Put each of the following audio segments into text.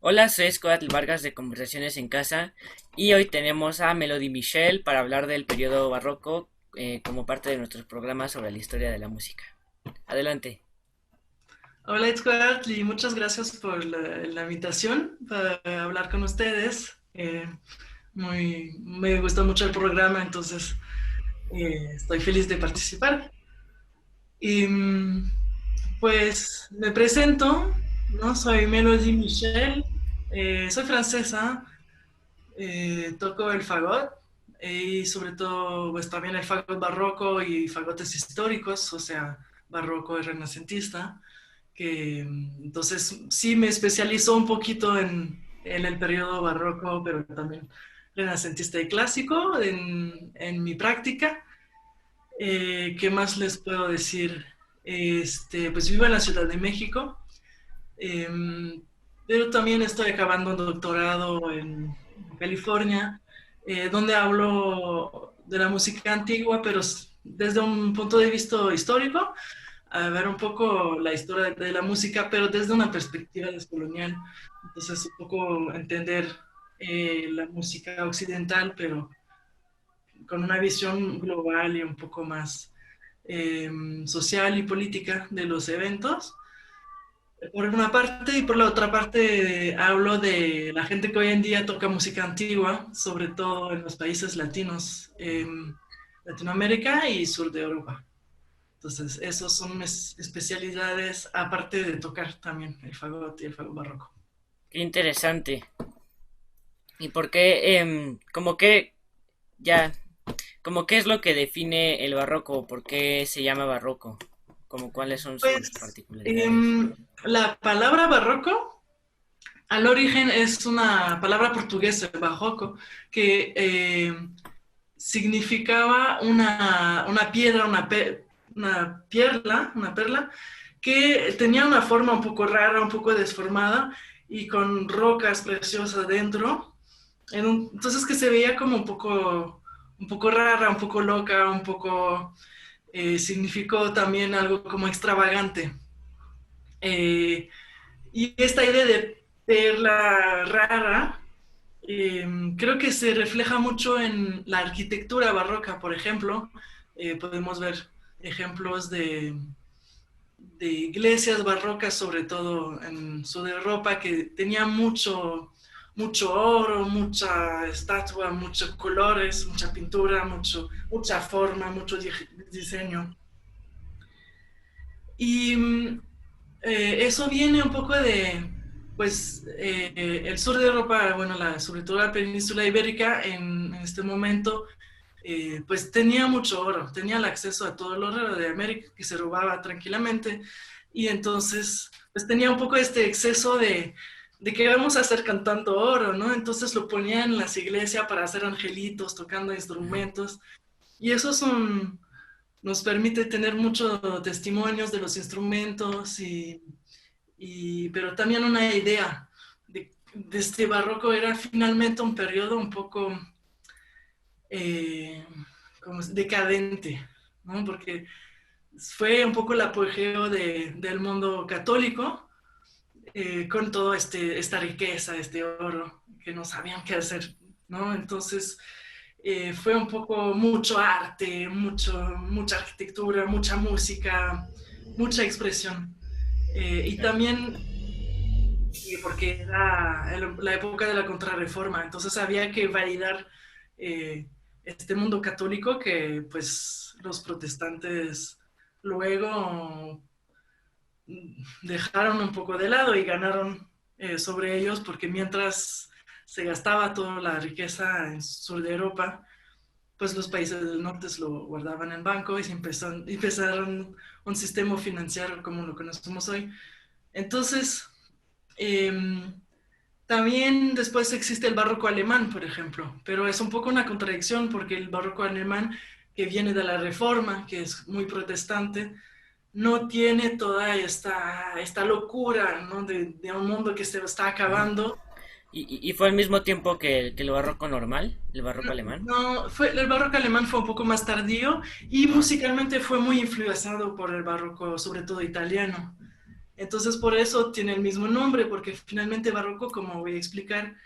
Hola, soy Escoatl Vargas de Conversaciones en Casa y hoy tenemos a Melody Michelle para hablar del periodo barroco como parte de nuestros programas sobre la historia de la música. Adelante. Hola, Edward, y muchas gracias por la invitación para hablar con ustedes. Me gustó mucho el programa, entonces estoy feliz de participar. Y pues me presento, ¿no? Soy Melody Michel, soy francesa, toco el fagot y sobre todo pues también el fagot barroco y fagotes históricos, o sea, barroco y renacentista que entonces sí me especializo un poquito en el periodo barroco, pero también renacentista y clásico en mi práctica. ¿Qué más les puedo decir? Pues vivo en la Ciudad de México, eh, pero también estoy acabando un doctorado en California, donde hablo de la música antigua, pero desde un punto de vista histórico, a ver un poco la historia de la música, pero desde una perspectiva descolonial. Entonces, un poco entender la música occidental, pero con una visión global y un poco más eh, social y política de los eventos. Por una parte, y por la otra parte hablo de la gente que hoy en día toca música antigua, sobre todo en los países latinos, Latinoamérica y sur de Europa. Entonces, esas son mis especialidades, aparte de tocar también el fagot y el fagot barroco. Qué interesante. ¿Y por qué, ya, como qué es lo que define el barroco? ¿Por qué se llama barroco? Como cuáles son sus Pues particularidades. la palabra barroco al origen es una palabra portuguesa, barroco, que significaba una piedra, una perla, que tenía una forma un poco rara, un poco desformada y con rocas preciosas dentro. Entonces que se veía como un poco rara, un poco loca, un poco significó también algo como extravagante. Eh, y esta idea de perla rara creo que se refleja mucho en la arquitectura barroca, por ejemplo. Podemos ver ejemplos de iglesias barrocas, sobre todo en sur de Europa, que tenía mucho oro, mucha estatua, muchos colores, mucha pintura, mucha forma, mucho diseño. Y eso viene un poco de, pues, el sur de Europa, bueno, sobre todo la península ibérica en este momento, pues tenía mucho oro, tenía el acceso a todo el oro de América que se robaba tranquilamente y entonces, pues tenía un poco este exceso de que vamos a hacer cantando oro, ¿no? Entonces lo ponían en las iglesias para hacer angelitos, tocando instrumentos y eso es nos permite tener muchos testimonios de los instrumentos pero también una idea de este barroco era finalmente un periodo un poco eh, como decadente, ¿no? Porque fue un poco el apogeo del mundo católico con toda esta riqueza, este oro, que no sabían qué hacer, ¿no? Entonces fue un poco mucho arte, mucha arquitectura, mucha música, mucha expresión. Y también porque era la época de la contrarreforma, entonces había que validar este mundo católico que pues los protestantes luego dejaron un poco de lado y ganaron sobre ellos porque mientras se gastaba toda la riqueza en sur de Europa, pues los países del norte se lo guardaban en banco y empezaron un sistema financiero como lo conocemos hoy. Entonces, eh, también después existe el barroco alemán, por ejemplo, pero es un poco una contradicción porque el barroco alemán, que viene de la Reforma, que es muy protestante, no tiene toda esta locura, ¿no? De un mundo que se está acabando. Y fue al mismo tiempo que el barroco normal, el barroco alemán. No, el barroco alemán fue un poco más tardío y Ah, musicalmente fue muy influenciado por el barroco, sobre todo italiano. Entonces por eso tiene el mismo nombre, porque finalmente barroco, como voy a explicar,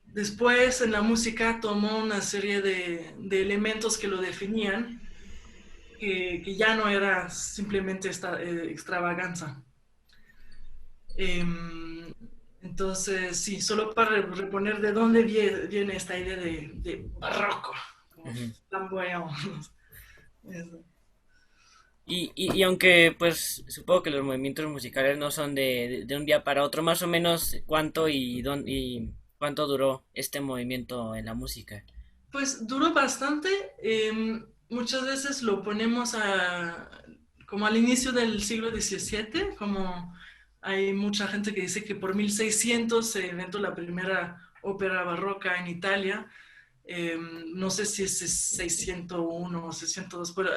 después en la música tomó una serie de elementos que lo definían, que ya no era simplemente esta extravaganza. Em, entonces, sí, solo para reponer de dónde viene esta idea de barroco, como ujú. flamboyant. Eso. Y aunque pues supongo que los movimientos musicales no son de un día para otro, más o menos cuánto y cuánto duró este movimiento en la música. Pues duró bastante. Muchas veces lo ponemos como al inicio del siglo XVII, como hay mucha gente que dice que por 1600 se inventó la primera ópera barroca en Italia. No sé si es 601 o 602, pero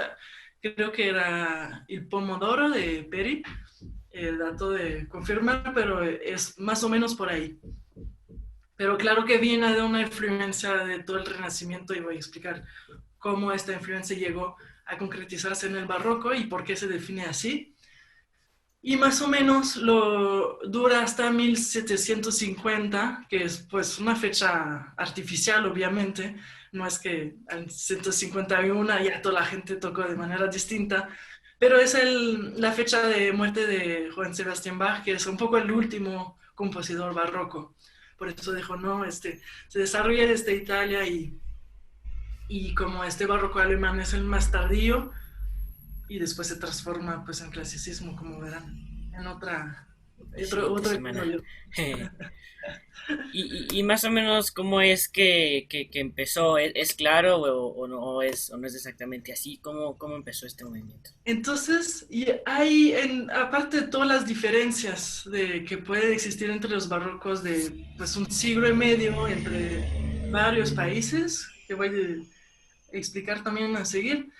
creo que era Il Pomodoro de Peri. El dato de confirmar, pero es más o menos por ahí. Pero claro que viene de una influencia de todo el Renacimiento y voy a explicar cómo esta influencia llegó a concretizarse en el barroco y por qué se define así. Y más o menos lo dura hasta 1750, que es pues una fecha artificial, obviamente. No es que en 151 ya toda la gente tocó de manera distinta, pero es la fecha de muerte de Juan Sebastián Bach, que es un poco el último compositor barroco. Por eso dijo, no, se desarrolla desde Italia y como este barroco alemán es el más tardío, y después se transforma pues en clasicismo, como verán, en Siguiente otro semana. episodio. Y más o menos cómo es que empezó, ¿es claro o no es exactamente así? ¿Cómo empezó este movimiento? Entonces, y hay, aparte de todas las diferencias que pueden existir entre los barrocos de pues un siglo y medio entre varios países, que voy a explicar también a seguir,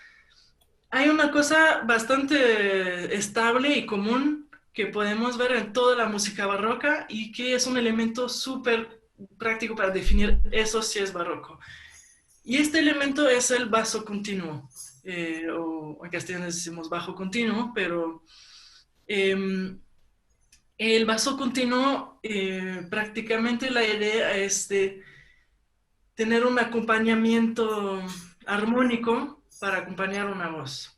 hay una cosa bastante estable y común que podemos ver en toda la música barroca y que es un elemento súper práctico para definir eso si es barroco. Y este elemento es el bajo continuo, o en castellano decimos bajo continuo, pero eh, el bajo continuo prácticamente la idea es de tener un acompañamiento armónico para acompañar una voz.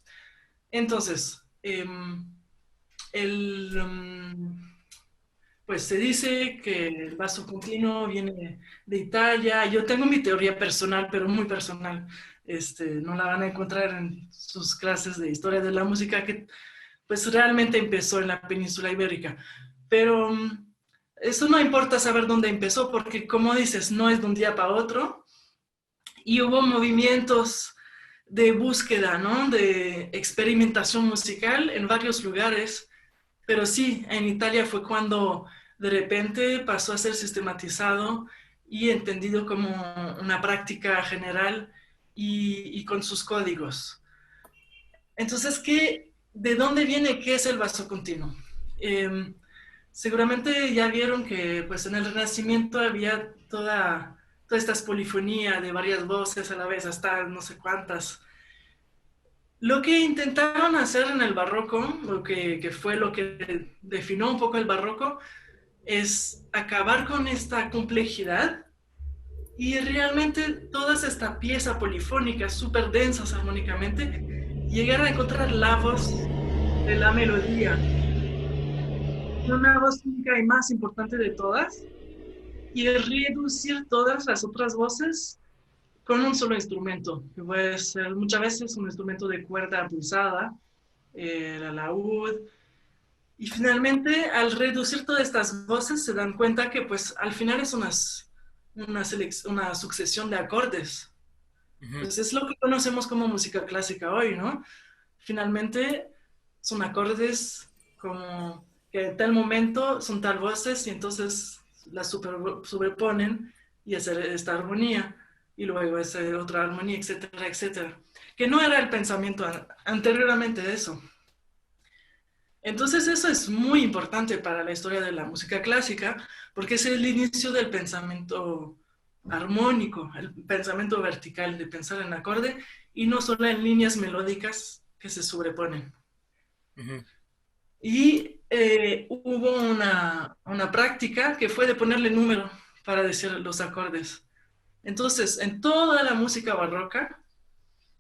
Entonces, el, pues se dice que el basso continuo viene de Italia. Yo tengo mi teoría personal, pero muy personal. No la van a encontrar en sus clases de historia de la música, que pues realmente empezó en la península ibérica. Pero eso no importa saber dónde empezó, porque como dices, no es de un día para otro. Y hubo movimientos de búsqueda, ¿no? De experimentación musical en varios lugares, pero sí, en Italia fue cuando de repente pasó a ser sistematizado y entendido como una práctica general y con sus códigos. Entonces, ¿de dónde viene qué es el vaso continuo? Eh, Seguramente ya vieron que pues, en el Renacimiento había toda esta polifonía de varias voces a la vez, hasta no sé cuántas. Lo que intentaron hacer en el barroco, que fue lo que definió un poco el barroco, es acabar con esta complejidad y realmente toda esta pieza polifónica, súper densas armónicamente, llegar a encontrar la voz de la melodía, una voz única y más importante de todas, y reducir todas las otras voces con un solo instrumento, que puede ser muchas veces un instrumento de cuerda pulsada, el alaúd. Y finalmente, al reducir todas estas voces, se dan cuenta que pues al final es una sucesión de acordes. Ujú. Pues es lo que conocemos como música clásica hoy, ¿no? Finalmente son acordes como que en tal momento son tal voces y entonces las sobreponen y hacer esta armonía y luego esa otra armonía, etcétera, etcétera. Que no era el pensamiento anteriormente de eso. Entonces eso es muy importante para la historia de la música clásica, porque es el inicio del pensamiento armónico, el pensamiento vertical de pensar en acorde y no solo en líneas melódicas que se sobreponen. Ujú. Y hubo una práctica que fue de ponerle número para decir los acordes. Entonces, en toda la música barroca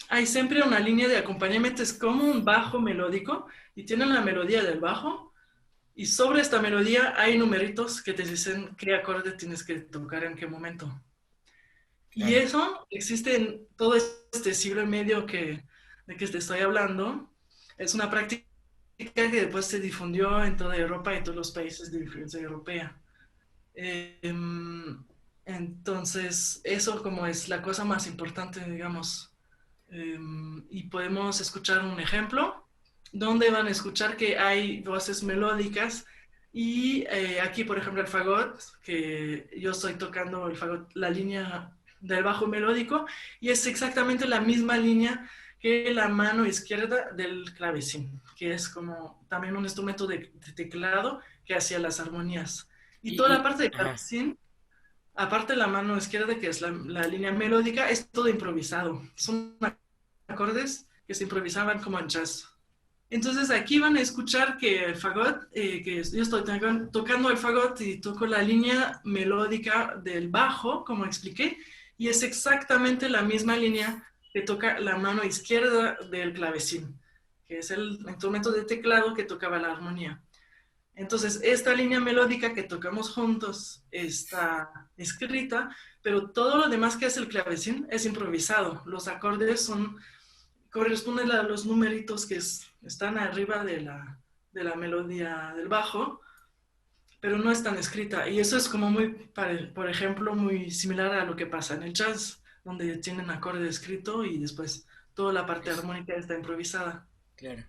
hay siempre una línea de acompañamiento, es como un bajo melódico y tienen la melodía del bajo y sobre esta melodía hay numeritos que te dicen qué acorde tienes que tocar en qué momento. Y Claro. eso existe en todo este siglo y medio de que te estoy hablando. Es una práctica que después se difundió en toda Europa y todos los países de influencia europea. Eh, entonces, eso como es la cosa más importante, digamos. Y podemos escuchar un ejemplo donde van a escuchar que hay voces melódicas y aquí, por ejemplo, el fagot, que yo estoy tocando el fagot, la línea del bajo melódico y es exactamente la misma línea que la mano izquierda del clavecín, que es como también un instrumento de teclado que hacía las armonías. Y toda la parte de Ajá. clavecín, aparte de la mano izquierda, que es la línea melódica, es todo improvisado. Son acordes que se improvisaban como en jazz. Entonces aquí van a escuchar que el fagot, que yo estoy tocando el fagot y toco la línea melódica del bajo, como expliqué, y es exactamente la misma línea que toca la mano izquierda del clavecín, que es el instrumento de teclado que tocaba la armonía. Entonces, esta línea melódica que tocamos juntos está escrita, pero todo lo demás que hace el clavecín es improvisado. Los acordes corresponden a los numeritos que están arriba de la melodía del bajo, pero no están escrita. Y eso es como muy, por ejemplo, muy similar a lo que pasa en el jazz, donde tienen acorde escrito y después toda la parte Es- armónica está improvisada. claro.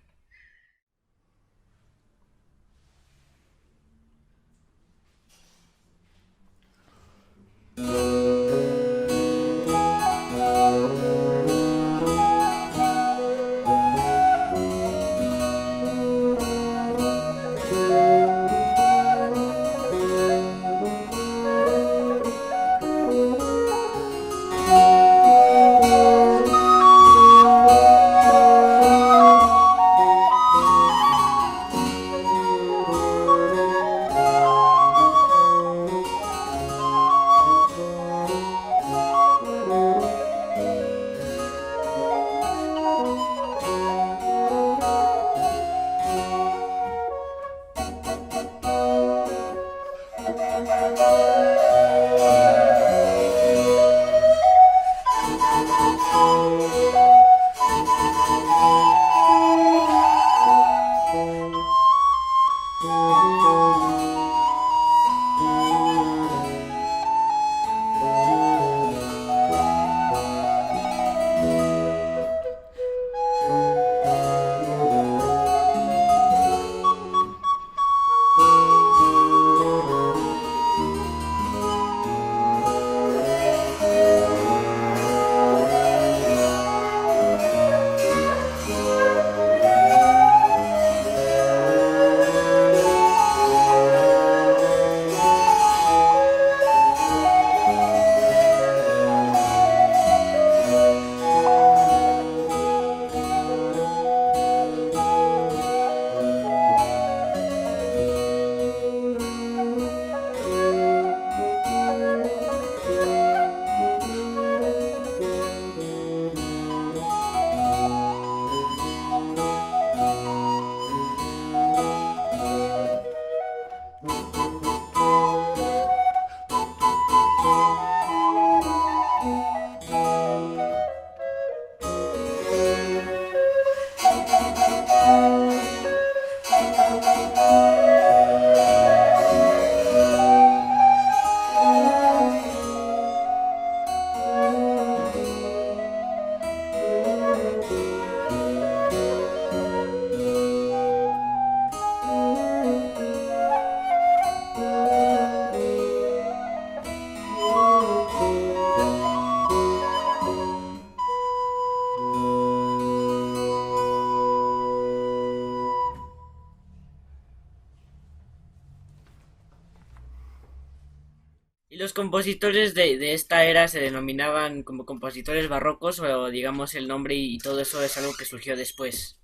los compositores de esta era se denominaban como compositores barrocos o digamos el nombre y todo eso es algo que surgió después.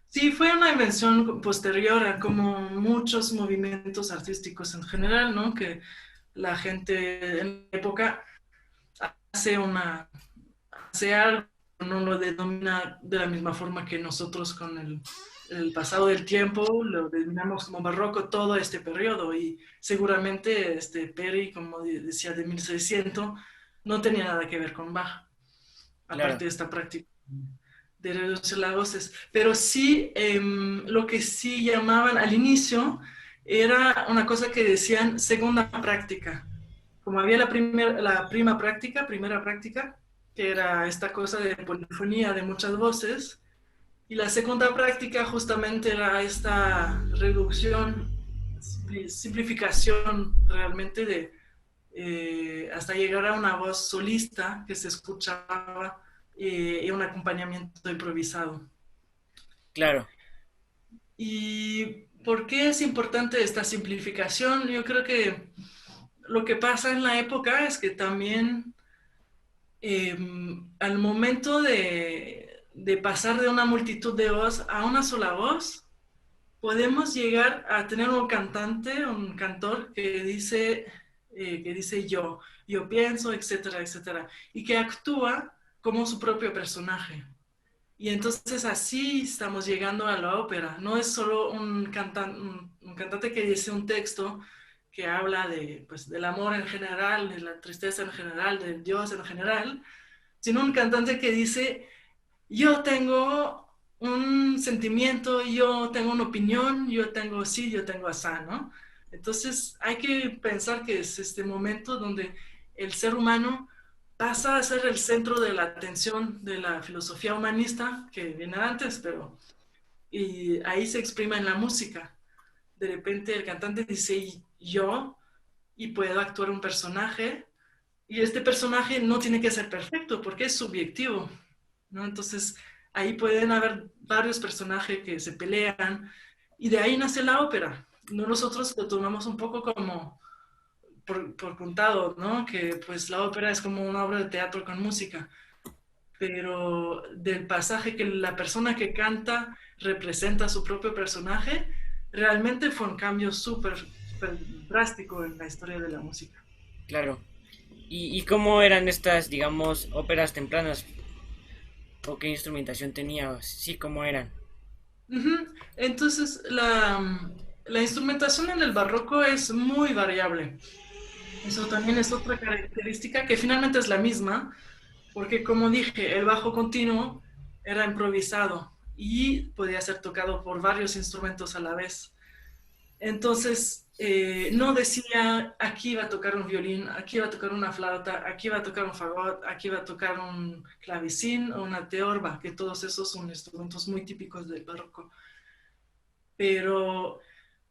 Sí, fue una invención posterior a como muchos movimientos artísticos en general, ¿no? Que la gente en la época hace una, hace algo, no lo denomina de la misma forma que nosotros con el pasado del tiempo lo denominamos como barroco todo este periodo y seguramente este Peri, como decía, de 1600, no tenía nada que ver con Bach, Claro, aparte de esta práctica de reducir las voces. Pero sí, lo que sí llamaban al inicio era una cosa que decían segunda práctica. Como había la primera práctica, que era esta cosa de polifonía de muchas voces, y la segunda práctica justamente era esta reducción, simplificación realmente de hasta llegar a una voz solista que se escuchaba y un acompañamiento improvisado. claro, ¿Y por qué es importante esta simplificación? Yo creo que lo que pasa en la época es que también eh, al momento de pasar de una multitud de voz a una sola voz, podemos llegar a tener un cantante, un cantor que dice yo pienso, etcétera, etcétera, y que actúa como su propio personaje. Y entonces así estamos llegando a la ópera. No es solo un cantante que dice un texto que habla de, pues, del amor en general, de la tristeza en general, del Dios en general, sino un cantante que dice, yo tengo un sentimiento, yo tengo una opinión, yo tengo sí, yo tengo asá, ¿no? Entonces hay que pensar que es este momento donde el ser humano pasa a ser el centro de la atención de la filosofía humanista, que viene antes, pero y ahí se exprime en la música. De repente el cantante dice yo y puedo actuar un personaje y este personaje no tiene que ser perfecto porque es subjetivo, ¿no? Entonces ahí pueden haber varios personajes que se pelean y de ahí nace la ópera. No, nosotros lo tomamos un poco como por contado, ¿no? Que pues la ópera es como una obra de teatro con música, pero del pasaje que la persona que canta representa a su propio personaje, realmente fue un cambio súper drástico en la historia de la música. claro. Y cómo eran estas, digamos, óperas tempranas? ¿O qué instrumentación tenía? Sí, ¿cómo eran? Ujú. Entonces, la instrumentación en el barroco es muy variable. Eso también es otra característica que finalmente es la misma, porque como dije, el bajo continuo era improvisado y podía ser tocado por varios instrumentos a la vez. Entonces, no decía, aquí va a tocar un violín, aquí va a tocar una flauta, aquí va a tocar un fagot, aquí va a tocar un clavecín o una teorba, que todos esos son instrumentos muy típicos del barroco. Pero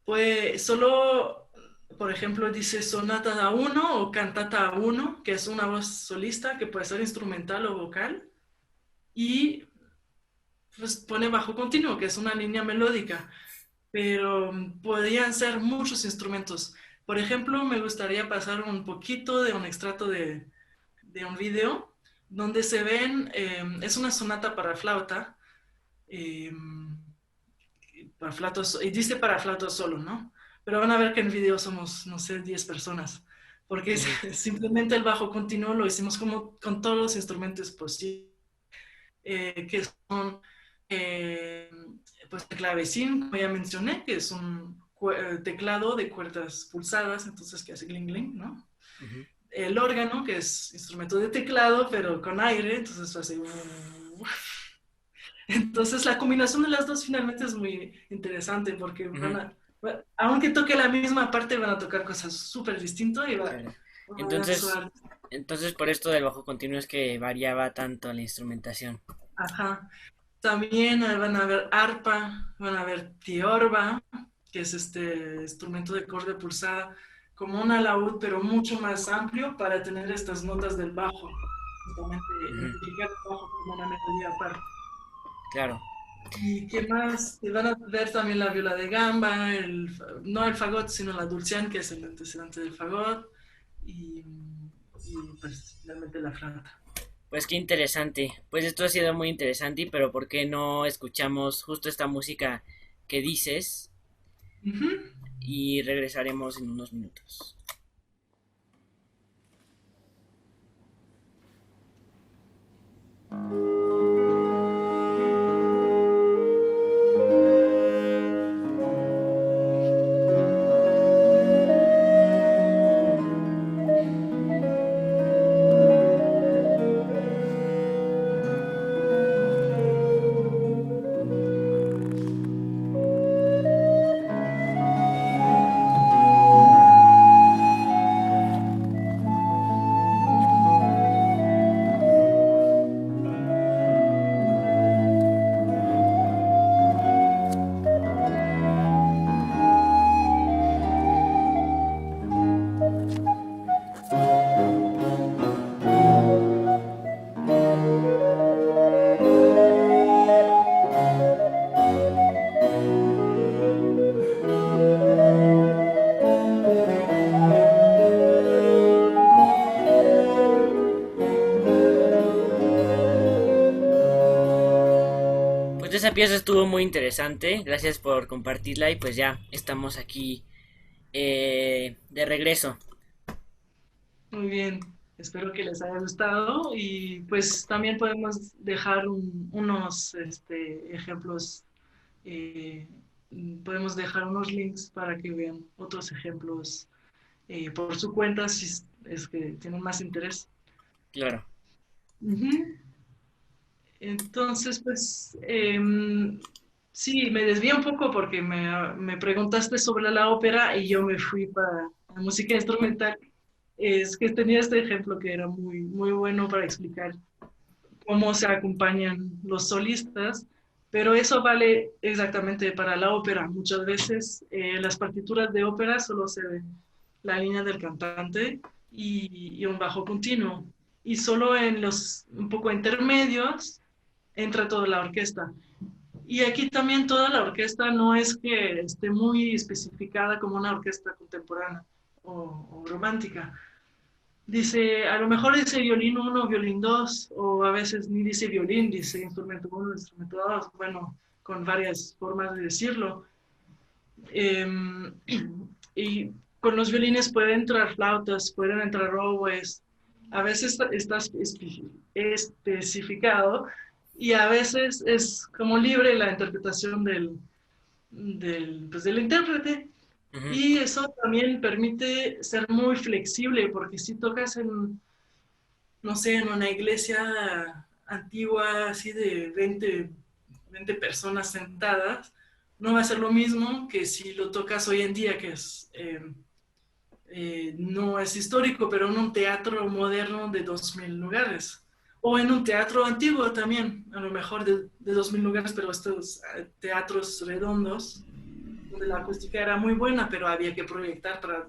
pues solo, por ejemplo, dice sonata a uno o cantata a uno, que es una voz solista que puede ser instrumental o vocal, y pues pone bajo continuo, que es una línea melódica, pero podrían ser muchos instrumentos. Por ejemplo, me gustaría pasar un poquito de un extracto de un video donde se ven, es una sonata para flauta, eh, para flauta, y dice para flauta solo, ¿no? Pero van a ver que en el video somos, no sé, 10 personas, porque es, Ujú. simplemente el bajo continuo lo hicimos como con todos los instrumentos posibles, que son eh, pues el clavecín, como ya mencioné, que es un teclado de cuerdas pulsadas, entonces que hace gling gling, ¿no? Ujú. El órgano, que es instrumento de teclado, pero con aire, entonces hace... Entonces la combinación de las dos finalmente es muy interesante porque Ujú. aunque toque la misma parte, van a tocar cosas súper distintas y Claro. van a Entonces, sonar. entonces por esto del bajo continuo es que variaba tanto la instrumentación. Ajá. También van a ver arpa, van a ver tiorba, que es este instrumento de corda pulsada, como un alaúd, pero mucho más amplio para tener estas notas del bajo, justamente Ujú. identificar el bajo como una melodía aparte. Claro. ¿Y qué más? Van a ver también la viola de gamba, no el fagot, sino la dulcián, que es el antecedente del fagot. y, y pues finalmente la flauta. Pues qué interesante. Pues esto ha sido muy interesante, pero ¿por qué no escuchamos justo esta música que dices Ujú. y regresaremos en unos minutos? Pues esa pieza estuvo muy interesante. Gracias por compartirla y pues ya estamos aquí de regreso. Muy bien, espero que les haya gustado y pues también podemos dejar unos ejemplos, eh, podemos dejar unos links para que vean otros ejemplos por su cuenta si es que tienen más interés. Claro. Ujú. Entonces, pues sí, me desvié un poco porque me preguntaste sobre la ópera y yo me fui para la música instrumental. Es que tenía este ejemplo que era muy, muy bueno para explicar cómo se acompañan los solistas, pero eso vale exactamente para la ópera. Muchas veces las partituras de ópera solo se ve la línea del cantante y un bajo continuo. Y solo en los un poco intermedios entra toda la orquesta. Y aquí también toda la orquesta no es que esté muy especificada como una orquesta contemporánea o romántica. Dice, a lo mejor dice violín uno, violín 2, o a veces ni dice violín, dice instrumento uno, instrumento 2, bueno, con varias formas de decirlo. Eh, y con los violines pueden entrar flautas, pueden entrar oboes, a veces está especificado y a veces es como libre la interpretación del intérprete. Ujú. Y eso también permite ser muy flexible, porque si tocas no sé, en una iglesia antigua, así de 20 personas sentadas, no va a ser lo mismo que si lo tocas hoy en día, que no es histórico, pero en un teatro moderno de 2000 lugares. O en un teatro antiguo también, a lo mejor de 2000 lugares, pero estos teatros redondos, donde la acústica era muy buena, pero había que proyectar para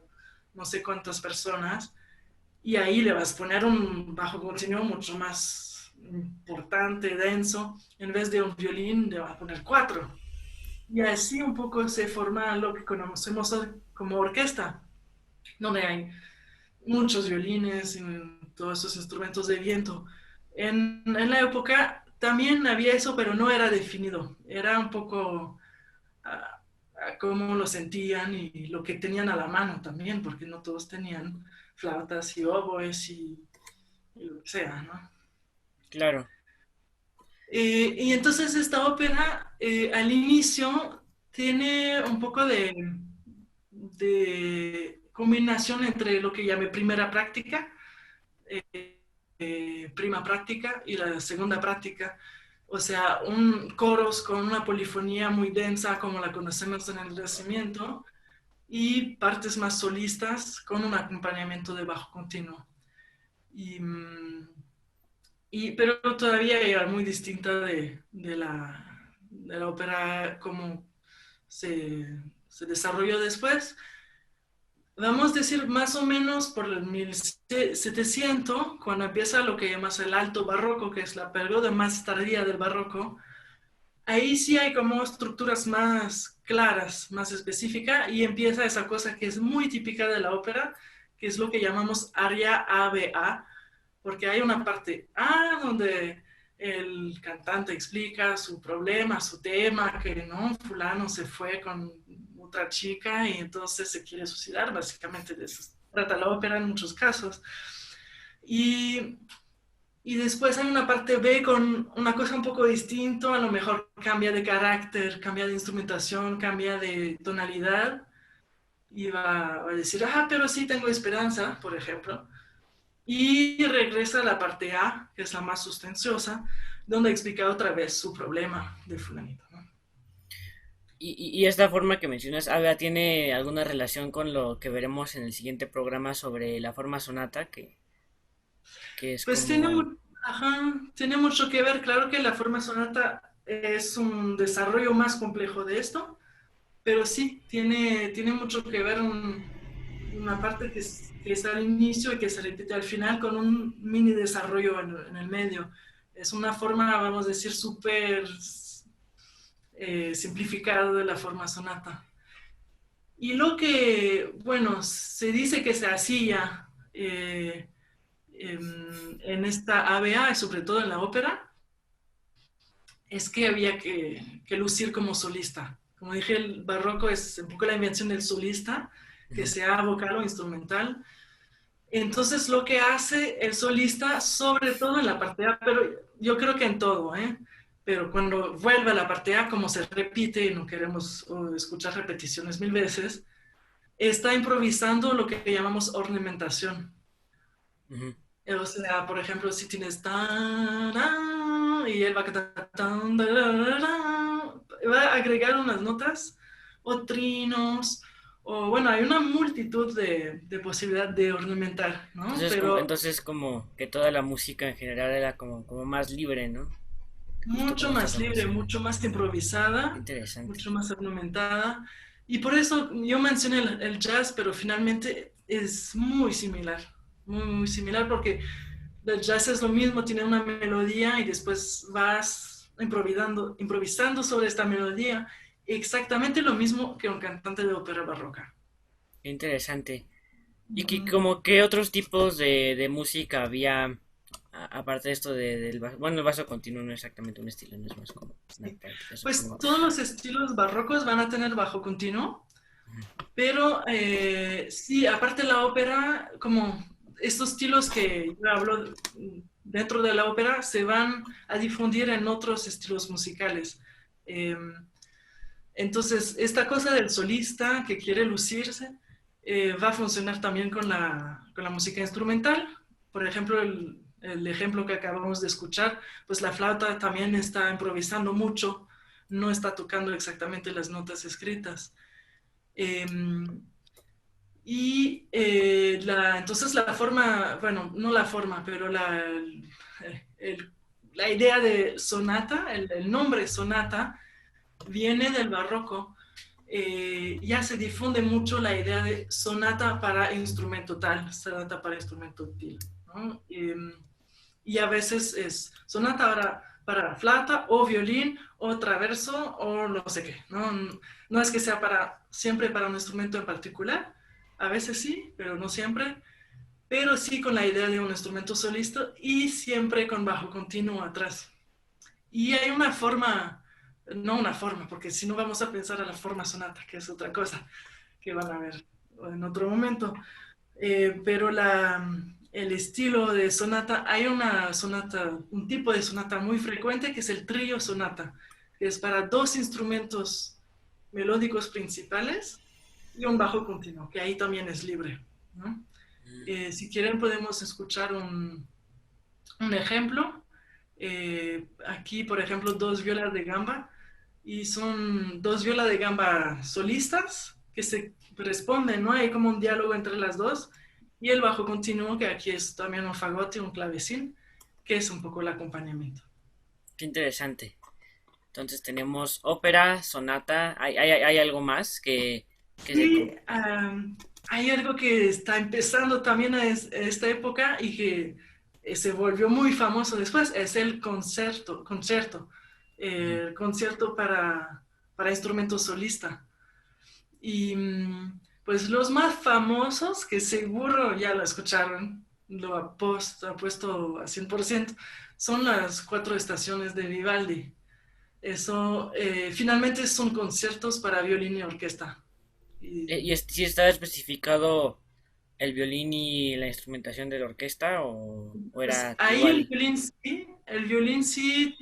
no sé cuántas personas, y ahí le vas a poner un bajo continuo mucho más importante, denso, en vez de un violín le vas a poner cuatro. Y así un poco se forma lo que conocemos como orquesta, donde hay muchos violines y todos esos instrumentos de viento. En la época también había eso, pero no era definido. Era un poco a cómo lo sentían y lo que tenían a la mano también, porque no todos tenían flautas y oboes y lo que sea, ¿no? Claro. Y entonces esta ópera al inicio tiene un poco de combinación entre lo que llamé primera práctica, prima práctica y la segunda práctica. O sea, coros con una polifonía muy densa como la conocemos en el Renacimiento y partes más solistas con un acompañamiento de bajo continuo. Y, pero todavía era muy distinta de la ópera como se, se desarrolló después. Vamos a decir más o menos por el 1700, cuando empieza lo que llamas el alto barroco, que es la periodo más tardía del barroco. Ahí sí hay como estructuras más claras, más específicas, y empieza esa cosa que es muy típica de la ópera, que es lo que llamamos aria ABA, porque hay una parte A donde el cantante explica su problema, su tema, que no, fulano se fue con otra chica y entonces se quiere suicidar, básicamente de eso trata la ópera en muchos casos. Y, y después hay una parte B con una cosa un poco distinta, a lo mejor cambia de carácter, cambia de instrumentación, cambia de tonalidad, y va a decir, ah, pero sí tengo esperanza, por ejemplo, y regresa a la parte A, que es la más sustanciosa, donde explica otra vez su problema de fulanito, ¿no? Y esta forma que mencionas, Aga, ¿tiene alguna relación con lo que veremos en el siguiente programa sobre la forma sonata, que es Pues como... ajá, tiene mucho que ver, claro que la forma sonata es un desarrollo más complejo de esto, pero sí, tiene mucho que ver una parte que es al inicio y que se repite al final con un mini desarrollo en el medio. Es una forma, vamos a decir, súper simplificada de la forma sonata. Y lo que, bueno, se dice que se hacía en esta ABA, y sobre todo en la ópera, es que había que lucir como solista. Como dije, el barroco es un poco la invención del solista, que Ujú. sea vocal o instrumental. Entonces, lo que hace el solista, sobre todo en la parte A, pero yo creo que en todo, ¿eh? Pero cuando vuelve a la parte A, como se repite y no queremos escuchar repeticiones mil veces, está improvisando lo que llamamos ornamentación. Ujú. O sea, por ejemplo, si tienes y él va a cantar va a agregar unas notas o trinos, o bueno, hay una multitud de posibilidad de ornamentar, ¿no? Pero Entonces como que toda la música en general era como más libre, ¿no? Justo mucho como estás más libre, mencionando. mucho más Qué improvisada, interesante. mucho más ornamentada. Y por eso yo mencioné el jazz, pero finalmente es muy, muy similar, porque el jazz es lo mismo, tiene una melodía y después vas improvisando sobre esta melodía. Exactamente lo mismo que un cantante de ópera barroca. Qué interesante. ¿Y Ujú. como qué otros tipos de música había, aparte de esto del vaso? Bueno, el vaso continuo no es exactamente un estilo, no es más como una Sí. práctica, Pues supongo. todos los estilos barrocos van a tener bajo continuo, pero sí, aparte de la ópera, como estos estilos que yo hablo dentro de la ópera se van a difundir en otros estilos musicales. Eh, entonces, esta cosa del solista que quiere lucirse va a funcionar también con la música instrumental. Por ejemplo, el ejemplo que acabamos de escuchar, pues la flauta también está improvisando mucho, no está tocando exactamente las notas escritas. Eh, entonces la forma, bueno, no la forma, pero la idea de sonata, el nombre sonata, viene del barroco. Ya se difunde mucho la idea de sonata para instrumento tal, sonata para instrumento til, ¿no? Y a veces es sonata para flauta o violín o traverso o no sé qué, ¿no? No es que sea siempre para un instrumento en particular, a veces sí, pero no siempre, pero sí con la idea de un instrumento solista y siempre con bajo continuo atrás. Y hay una forma, no una forma, porque si no vamos a pensar a la forma sonata, que es otra cosa que van a ver en otro momento. Pero el estilo de sonata, hay una sonata, un tipo de sonata muy frecuente que es el trío sonata, que es para dos instrumentos melódicos principales y un bajo continuo, que ahí también es libre, ¿no? Si quieren podemos escuchar un ejemplo. Aquí, por ejemplo, dos violas de gamba y son dos violas de gamba solistas que se responden, ¿no? Hay como un diálogo entre las dos y el bajo continuo, que aquí es también un fagote, un clavecín, que es un poco el acompañamiento. Qué interesante. Entonces tenemos ópera, sonata, hay algo más que se... Sí, hay algo que está empezando también a esta época y que se volvió muy famoso después, es el Ujú. el concierto para instrumento solista. Y Pues los más famosos, que seguro ya lo escucharon, apuesto a 100%, son las cuatro estaciones de Vivaldi. Eso, finalmente son conciertos para violín y orquesta. ¿Y Y, si está especificado el violín y la instrumentación de la orquesta o pues era ahí igual? el violín sí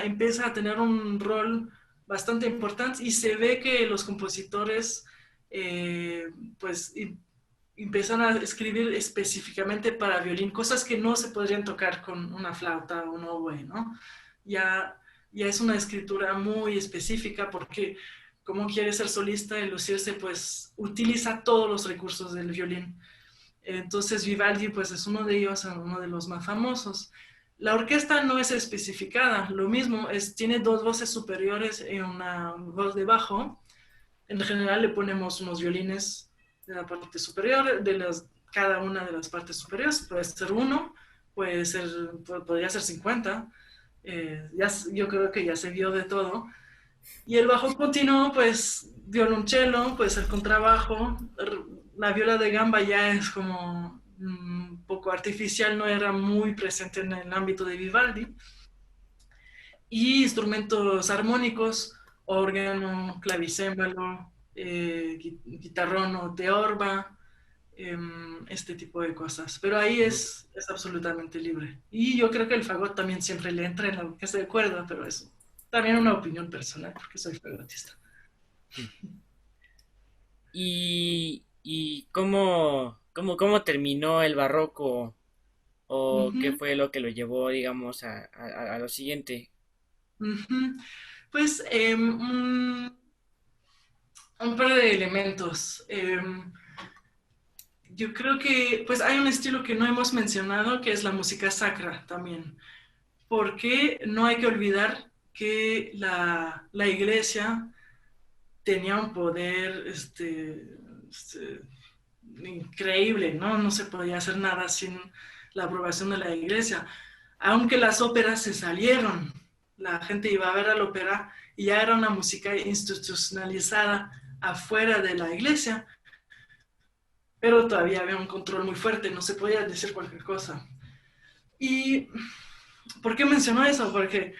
empieza a tener un rol bastante importante y se ve que los compositores eh, pues empiezan a escribir específicamente para violín, cosas que no se podrían tocar con una flauta o un oboe, ¿no? Ya, ya es una escritura muy específica porque como quiere ser solista y lucirse, pues utiliza todos los recursos del violín. Entonces Vivaldi pues es uno de ellos, uno de los más famosos. La orquesta no es especificada, lo mismo, tiene dos voces superiores y una voz de bajo. En general le ponemos unos violines de la parte superior, cada una de las partes superiores, puede ser uno, podría ser 50. Yo creo que ya se vio de todo. Y el bajo continuo, pues violonchelo, pues el contrabajo, la viola de gamba ya es como un poco artificial, no era muy presente en el ámbito de Vivaldi. Y instrumentos armónicos, órgano, clavicémbalo, guitarrón o teorba, este tipo de cosas. Pero ahí es absolutamente libre. Y yo creo que el fagot también siempre le entra en la orquesta de cuerda, pero eso también una opinión personal, porque soy fagotista. ¿Y cómo terminó el barroco o qué Ujú, fue lo que lo llevó, digamos, a lo siguiente? ujú. Pues un par de elementos. Yo creo que pues hay un estilo que no hemos mencionado, que es la música sacra también, porque no hay que olvidar que la iglesia tenía un poder increíble, ¿no? No se podía hacer nada sin la aprobación de la iglesia. Aunque las óperas se salieron, la gente iba a ver a la ópera y ya era una música institucionalizada afuera de la iglesia, pero todavía había un control muy fuerte, no se podía decir cualquier cosa. ¿Y por qué menciono eso? Porque,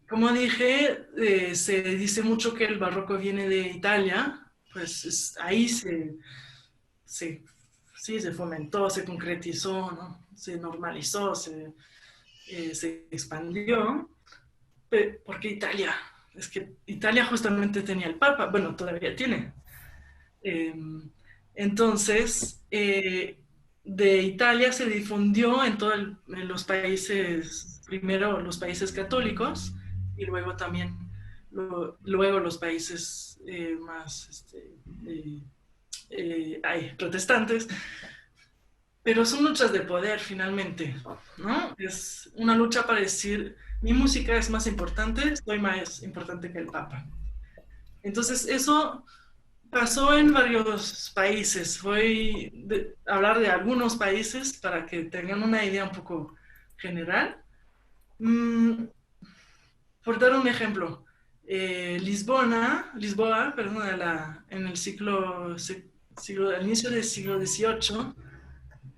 como dije, se dice mucho que el barroco viene de Italia, pues ahí se, sí, se fomentó, se concretizó, ¿no? Se normalizó, se expandió. ¿Por qué Italia? Es que Italia justamente tenía el Papa, bueno, todavía tiene. Eh, entonces, de Italia se difundió en los países, primero los países católicos y luego también luego los países más protestantes, pero son luchas de poder finalmente, ¿no? Es una lucha para decir, mi música es más importante, soy más importante que el Papa. Entonces eso pasó en varios países. Voy a hablar de algunos países para que tengan una idea un poco general. Mm, por dar un ejemplo, Lisboa, perdón, en el al inicio del siglo XVIII,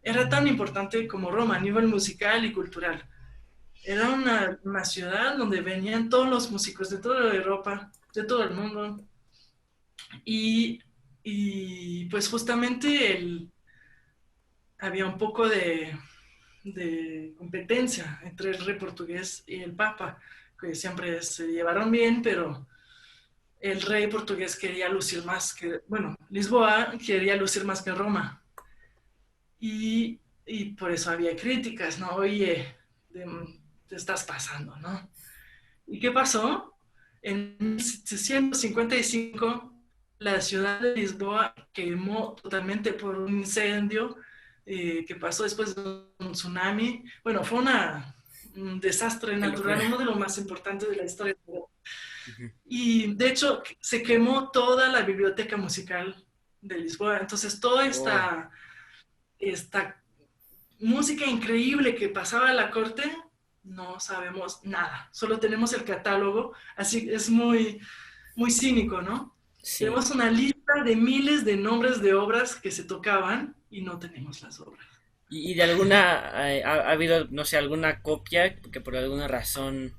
era tan importante como Roma a nivel musical y cultural. Era una ciudad donde venían todos los músicos de toda Europa, de todo el mundo, y, y pues justamente había un poco de competencia entre el rey portugués y el papa, que siempre se llevaron bien, pero el rey portugués quería lucir más que, bueno, Lisboa quería lucir más que Roma. Y por eso había críticas, ¿no? Oye, te estás pasando, ¿no? ¿Y qué pasó? En 1755 la ciudad de Lisboa quemó totalmente por un incendio que pasó después de un tsunami. Bueno, fue un desastre Qué natural, locura. uno de los más importantes de la historia. Ujú. Y de hecho se quemó toda la biblioteca musical de Lisboa. Entonces toda Oh, esta música increíble que pasaba a la corte, no sabemos nada. Solo tenemos el catálogo, así es muy cínico, ¿no? sí. Tenemos una lista lista de miles de nombres de obras que se tocaban y no tenemos las obras. Y de alguna, ha habido, no sé, alguna copia que por alguna razón,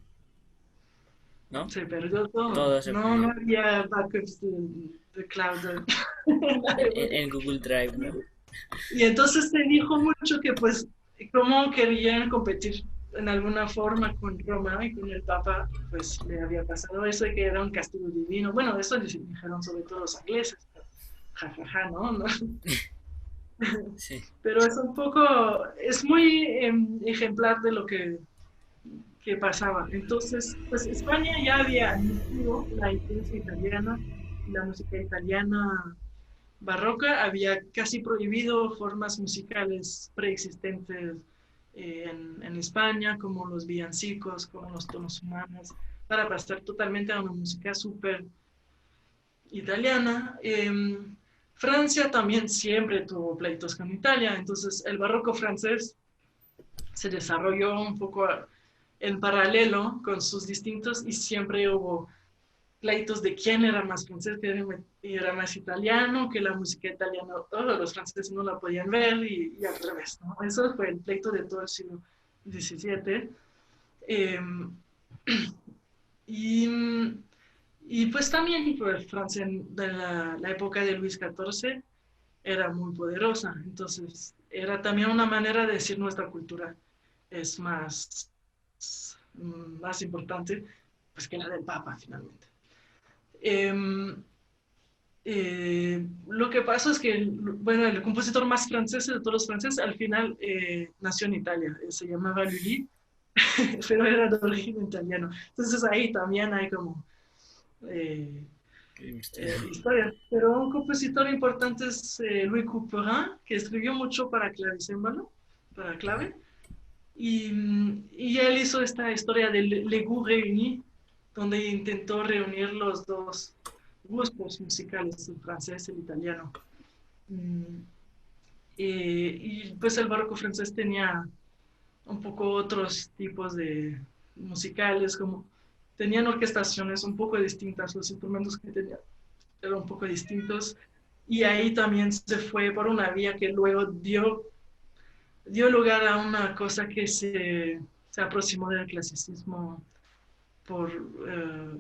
¿no? Se perdió todo. Todo se No, no perdió había backups de cloud. en Google Drive, ¿no? Y entonces se dijo mucho que pues cómo querían competir en alguna forma con Roma y con el Papa, pues le había pasado eso de que era un castigo divino. Bueno, eso dijeron sobre todo los ingleses. Ja, ja, ja, ¿no? ¿No? Sí. Pero es un poco, es muy ejemplar de lo que pasaba. Entonces, pues España ya había admitido la influencia italiana, la música italiana barroca, había casi prohibido formas musicales preexistentes en España, como los villancicos, como los tonos humanos, para pasar totalmente a una música súper italiana. Francia también siempre tuvo pleitos con Italia, entonces el barroco francés se desarrolló un poco en paralelo con sus distintos y siempre hubo pleitos de quién era más francés, quién era más italiano, que la música italiana, todos los franceses no la podían ver y al revés, ¿no? Eso fue el pleito de todo el siglo XVII. Eh, y, y, pues también pues, Francia de la época de Luis XIV era muy poderosa, entonces era también una manera de decir nuestra cultura es más importante pues, que la del Papa finalmente. Lo que pasa es que, bueno, el compositor más francés de todos los franceses al final nació en Italia, se llamaba Lully, pero era de origen italiano. Entonces ahí también hay como eh, historia. Pero un compositor importante es Louis Couperin, que escribió mucho para clavicémbalo, para clave, y él hizo esta historia de Les Goûts Réunis, donde intentó reunir los dos gustos musicales, el francés y el italiano. Y pues el barroco francés tenía un poco otros tipos de musicales, como tenían orquestaciones un poco distintas, los instrumentos que tenían eran un poco distintos, y ahí también se fue por una vía que luego dio lugar a una cosa que se aproximó del clasicismo por, eh,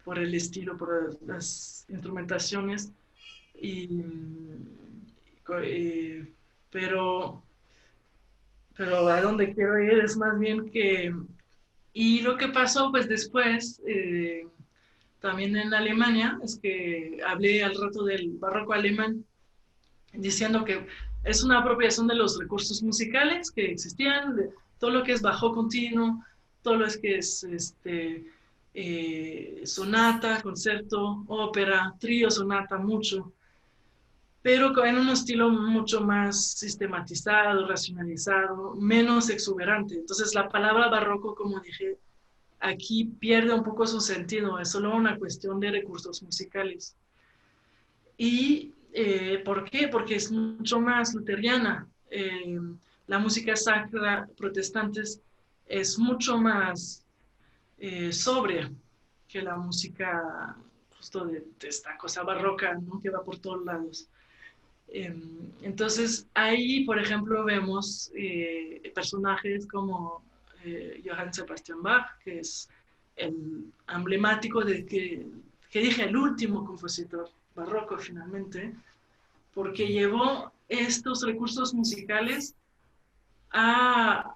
por el estilo, por las instrumentaciones, y, y, pero, pero a donde quiero ir es más bien que, y lo que pasó pues después, también en Alemania, es que hablé al rato del barroco alemán, diciendo que es una apropiación de los recursos musicales que existían, de todo lo que es bajo continuo, todo lo que es sonata, concierto, ópera, trío, sonata, mucho, pero en un estilo mucho más sistematizado, racionalizado, menos exuberante. Entonces la palabra barroco, como dije, aquí pierde un poco su sentido, es solo una cuestión de recursos musicales. ¿Y por qué? Porque es mucho más luteriana. La música sacra protestante es mucho más sobria que la música justo de esta cosa barroca, ¿no? Que va por todos lados. Entonces, ahí, por ejemplo, vemos personajes como Johann Sebastian Bach, que es el emblemático de que dije, el último compositor barroco finalmente, porque llevó estos recursos musicales a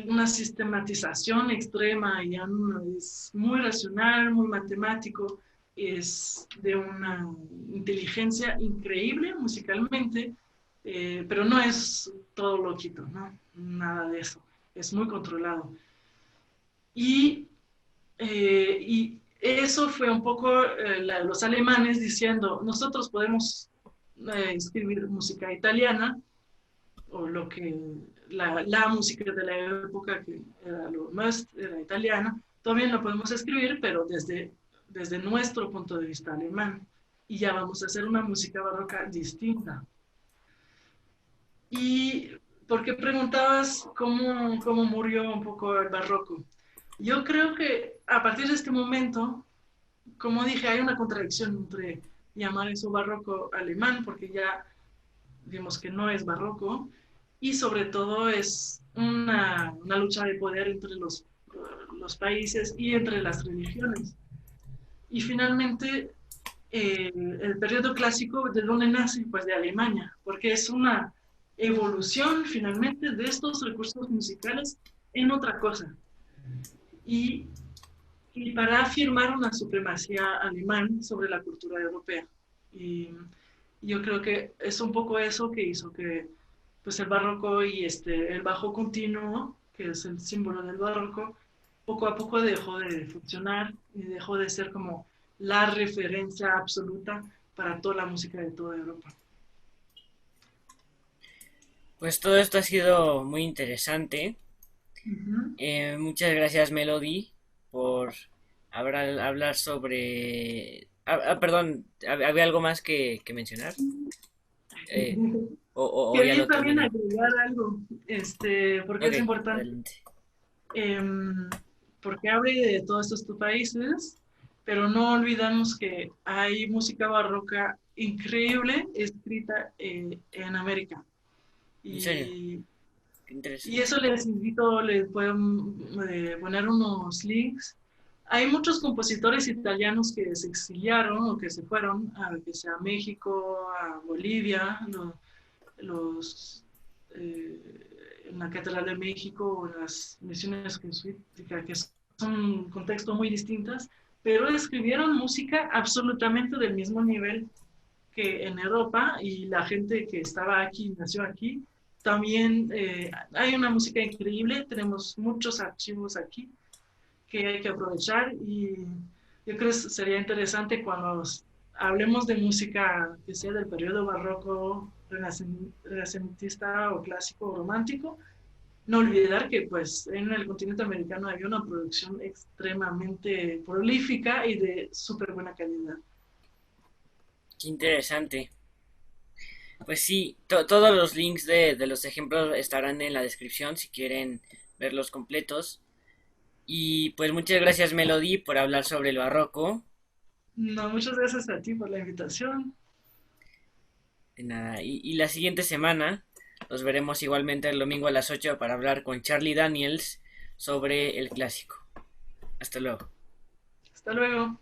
una sistematización extrema, y es muy racional, muy matemático, es de una inteligencia increíble musicalmente, pero no es todo loquito, ¿no? Nada de eso, es muy controlado. Y eso fue un poco los alemanes diciendo, nosotros podemos escribir música italiana, o lo que la música de la época, que era lo más, era italiana, también lo podemos escribir, pero desde nuestro punto de vista alemán. Y ya vamos a hacer una música barroca distinta. Y porque preguntabas cómo murió un poco el barroco. Yo creo que a partir de este momento, como dije, hay una contradicción entre llamar eso barroco alemán, porque ya vimos que no es barroco, y sobre todo es una lucha de poder entre los países y entre las religiones. Y finalmente, el periodo clásico, ¿de dónde nace? Pues de Alemania, porque es una evolución finalmente de estos recursos musicales en otra cosa. Y, y para afirmar una supremacía alemán sobre la cultura europea. Y yo creo que es un poco eso que hizo que pues el barroco y el bajo continuo, que es el símbolo del barroco, poco a poco dejó de funcionar y dejó de ser como la referencia absoluta para toda la música de toda Europa. Pues todo esto ha sido muy interesante. Uh -huh. Muchas gracias, Melody, por hablar sobre... perdón, ¿había algo más que mencionar? Eh, o ya Quería lo también terminé. agregar algo, porque Ok, es importante. adelante. Porque abre de todos estos países, pero no olvidamos que hay música barroca increíble escrita en América. En serio, Y, qué y interesante. eso les invito, les puedo poner unos links. Hay muchos compositores italianos que se exiliaron o que se fueron, a, que sea México, a Bolivia, los en la Catedral de México o en las misiones jesuíticas, que son contextos muy distintos, pero escribieron música absolutamente del mismo nivel que en Europa y la gente que estaba aquí, nació aquí, también hay una música increíble, tenemos muchos archivos aquí que hay que aprovechar y yo creo que sería interesante cuando hablemos de música que sea del periodo barroco, renacentista o clásico o romántico, no olvidar que pues en el continente americano había una producción extremadamente prolífica y de súper buena calidad. Qué interesante. Pues sí, todos los links de los ejemplos estarán en la descripción si quieren verlos completos. Y pues muchas gracias, Melody, por hablar sobre el barroco. No, muchas gracias a ti por la invitación. De nada. Y la siguiente semana los veremos igualmente el domingo a las 8 para hablar con Charlie Daniels sobre el clásico. Hasta luego. Hasta luego.